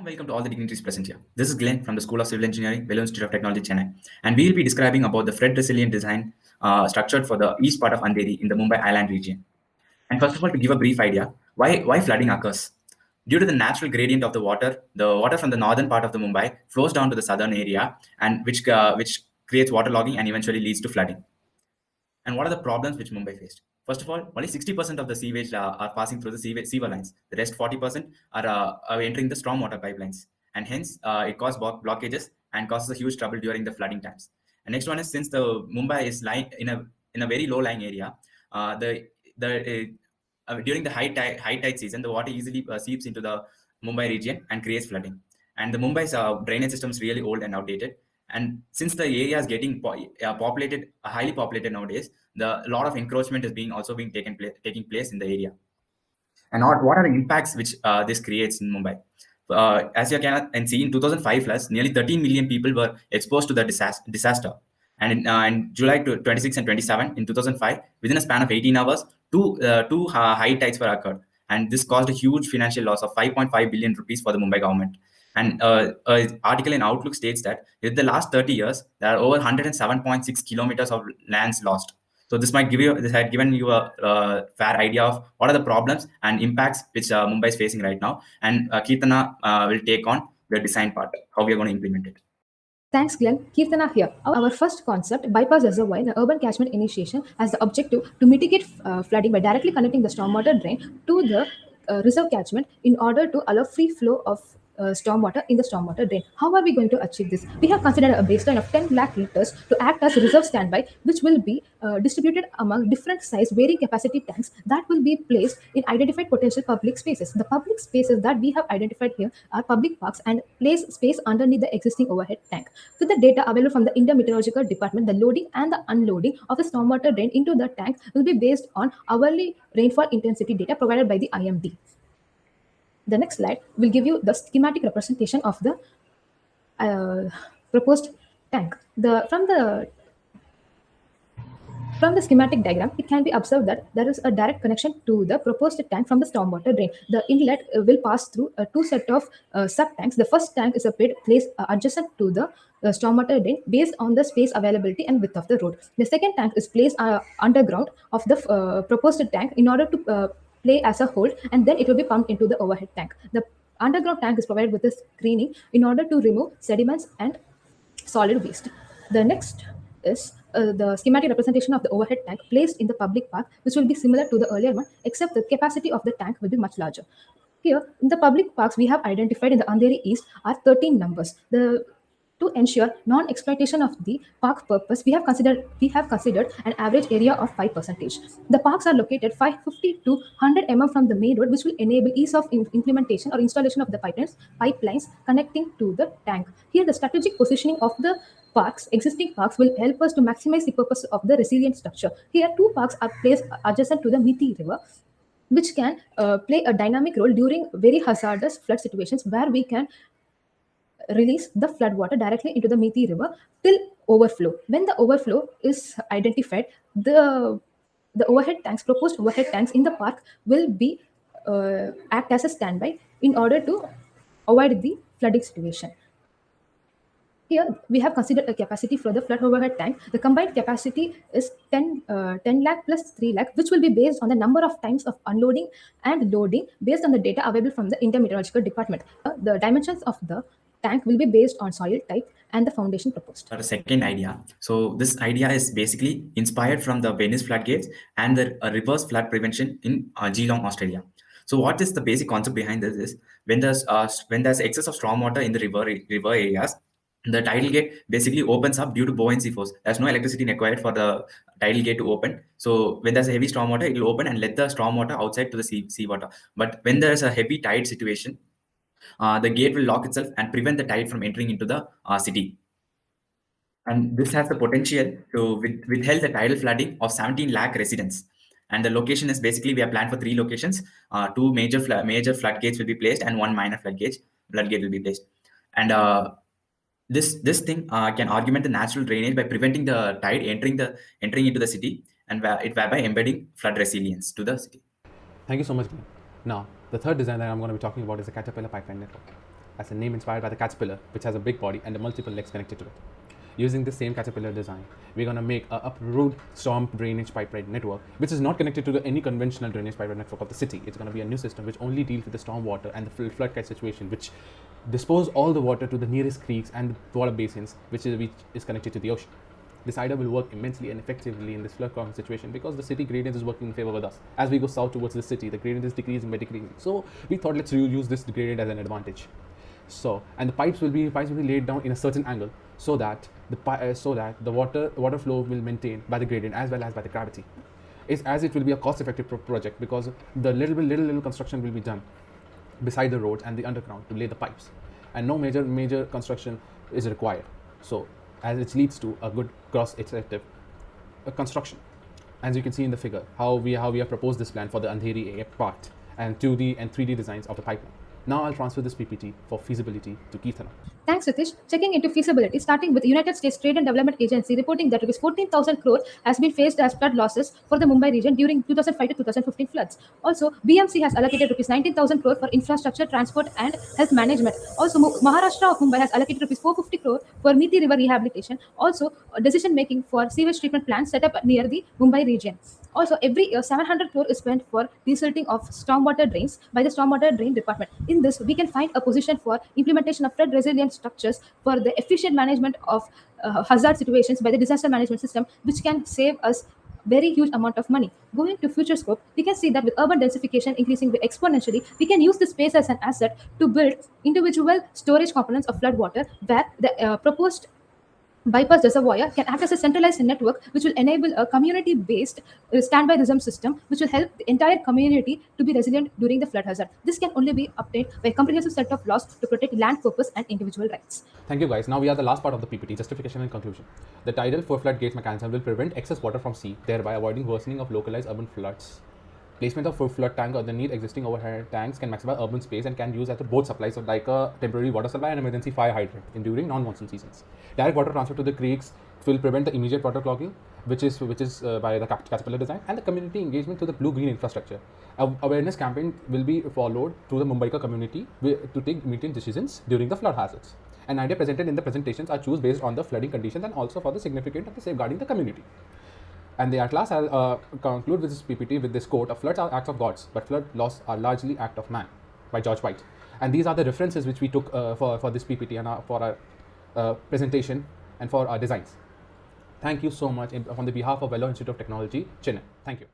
welcome to all the dignitaries present here. This is Glenn from the School of Civil Engineering, Vellore Institute of Technology, Chennai. And we will be describing about the flood resilient design structured for the east part of Andheri in the Mumbai Island region. And first of all, to give a brief idea, why flooding occurs. Due to the natural gradient of the water from the northern part of the Mumbai flows down to the southern area, and which creates waterlogging and eventually leads to flooding. And what are the problems which Mumbai faced? First of all, only 60% of the sewage are passing through the sewer lines. The rest 40% are entering the stormwater pipelines. And hence, it causes blockages and causes a huge trouble during the flooding times. And next one is, since the Mumbai is lying in a very low-lying area, during the high tide season, the water easily seeps into the Mumbai region and creates flooding. And the Mumbai's drainage system is really old and outdated. And since the area is getting highly populated nowadays, a lot of encroachment is taking place in the area. And what are the impacts which this creates in Mumbai? As you can see, in 2005 plus, nearly 13 million people were exposed to the disaster. And in July 26 and 27 in 2005, within a span of 18 hours, two high tides were occurred. And this caused a huge financial loss of 5.5 billion rupees for the Mumbai government. And an article in Outlook states that in the last 30 years, there are over 107.6 kilometers of lands lost. So this had given you a fair idea of what are the problems and impacts which Mumbai is facing right now. And Kirtana will take on the design part, how we are going to implement it. Thanks, Glenn. Kirtana here. Our first concept, bypass reservoir, the urban catchment initiation, has the objective to mitigate flooding by directly connecting the stormwater drain to the reserve catchment in order to allow free flow of stormwater in the stormwater drain. How are we going to achieve this? We have considered a baseline of 10 lakh liters to act as reserve standby, which will be distributed among different size varying capacity tanks that will be placed in identified potential public spaces. The public spaces that we have identified here are public parks and place space underneath the existing overhead tank. With the data available from the Indian Meteorological Department, the loading and the unloading of the stormwater drain into the tank will be based on hourly rainfall intensity data provided by the IMD. The next slide will give you the schematic representation of the proposed tank. From the schematic diagram, it can be observed that there is a direct connection to the proposed tank from the stormwater drain. The inlet will pass through two set of sub-tanks. The first tank is a place adjacent to the stormwater drain based on the space availability and width of the road. The second tank is placed underground of the proposed tank in order to play as a hold, and then it will be pumped into the overhead tank. The underground tank is provided with a screening in order to remove sediments and solid waste. The next is the schematic representation of the overhead tank placed in the public park, which will be similar to the earlier one, except the capacity of the tank will be much larger. Here, in the public parks we have identified in the Andheri East are 13 numbers. To ensure non-exploitation of the park purpose, we have considered an average area of 5%. The parks are located 550 to 100 mm from the main road, which will enable ease of implementation or installation of the pipelines connecting to the tank. Here, the strategic positioning of the existing parks will help us to maximize the purpose of the resilient structure. Here, two parks are placed adjacent to the Miti River, which can play a dynamic role during very hazardous flood situations, where we can release the flood water directly into the Miti River till overflow. When the overflow is identified, the proposed overhead tanks in the park will be act as a standby in order to avoid the flooding situation. Here, we have considered a capacity for the flood overhead tank. The combined capacity is 10 lakh plus 3 lakh, which will be based on the number of times of unloading and loading based on the data available from the Indian Meteorological Department. The dimensions of the tank will be based on soil type and the foundation proposed. A second idea. So this idea is basically inspired from the Venice floodgates and the reverse flood prevention in Geelong, Australia. So what is the basic concept behind this is when there's excess of stormwater in the river areas, the tidal gate basically opens up due to buoyancy force. There's no electricity required for the tidal gate to open. So when there's a heavy stormwater, it will open and let the stormwater outside to the seawater. But when there's a heavy tide situation, the gate will lock itself and prevent the tide from entering into the city. And this has the potential to withhold the tidal flooding of 17 lakh residents. And the location is basically, we have planned for 3 locations. 2 major floodgates will be placed and 1 minor floodgate will be placed. And this thing can augment the natural drainage by preventing the tide entering into the city, and thereby embedding flood resilience to the city. Thank you so much, Glenn. Now, the third design that I'm going to be talking about is the Caterpillar pipeline network. as a name inspired by the caterpillar, which has a big body and the multiple legs connected to it. Using the same caterpillar design, we're going to make a uproot storm drainage pipeline network, which is not connected to any conventional drainage pipeline network of the city. It's going to be a new system which only deals with the storm water and the floodcat situation, which dispose all the water to the nearest creeks and water basins, which is connected to the ocean. This idea will work immensely and effectively in this flood situation because the city gradient is working in favor with us. As we go south towards the city, the gradient is decreasing by decreasing. So we thought, let's use this gradient as an advantage. So, and the pipes will be laid down in a certain angle so that the water flow will maintain by the gradient as well as by the gravity. It will be a cost-effective project because the little construction will be done beside the roads and the underground to lay the pipes, and no major construction is required. So, as it leads to a good cost-effective construction. As you can see in the figure, how we have proposed this plan for the Andheri part and 2D and 3D designs of the pipeline. Now I'll transfer this PPT for feasibility to Keerthana. Thanks, Ritesh. Checking into feasibility, starting with the United States Trade and Development Agency reporting that Rs 14,000 crore has been faced as flood losses for the Mumbai region during 2005 to 2015 floods. Also, BMC has allocated Rs 19,000 crore for infrastructure, transport, and health management. Also, Maharashtra of Mumbai has allocated Rs 450 crore for Miti River rehabilitation. Also, decision making for sewage treatment plants set up near the Mumbai region. Also, every year 700 crore is spent for desilting of stormwater drains by the stormwater drain department. In this, we can find a position for implementation of flood resilient structures for the efficient management of hazard situations by the disaster management system, which can save us very huge amount of money. Going to future scope, we can see that with urban densification increasing exponentially, we can use the space as an asset to build individual storage components of flood water, where the proposed bypass reservoir can act as a centralized network which will enable a community-based standby reserve system which will help the entire community to be resilient during the flood hazard. This can only be obtained by a comprehensive set of laws to protect land purpose and individual rights. Thank you guys. Now we are the last part of the PPT, justification and conclusion. The tidal floodgates mechanism will prevent excess water from sea, thereby avoiding worsening of localized urban floods. Placement of flood tank underneath existing overhead tanks can maximize urban space and can use as a both supplies, so like a temporary water supply and emergency fire hydrant during non-monsoon seasons. Direct water transfer to the creeks will prevent the immediate water clogging, which is by the caterpillar design, and the community engagement to the blue-green infrastructure. Awareness campaign will be followed through the Mumbaikar community to take immediate decisions during the flood hazards. An idea presented in the presentations are chosen based on the flooding conditions and also for the significance of the safeguarding the community. And at last, I'll conclude with this PPT with this quote: "Floods are acts of gods, but flood loss are largely act of man," by George White. And these are the references which we took for this PPT and for our presentation and for our designs. Thank you so much on the behalf of Vellore Institute of Technology, Chennai. Thank you.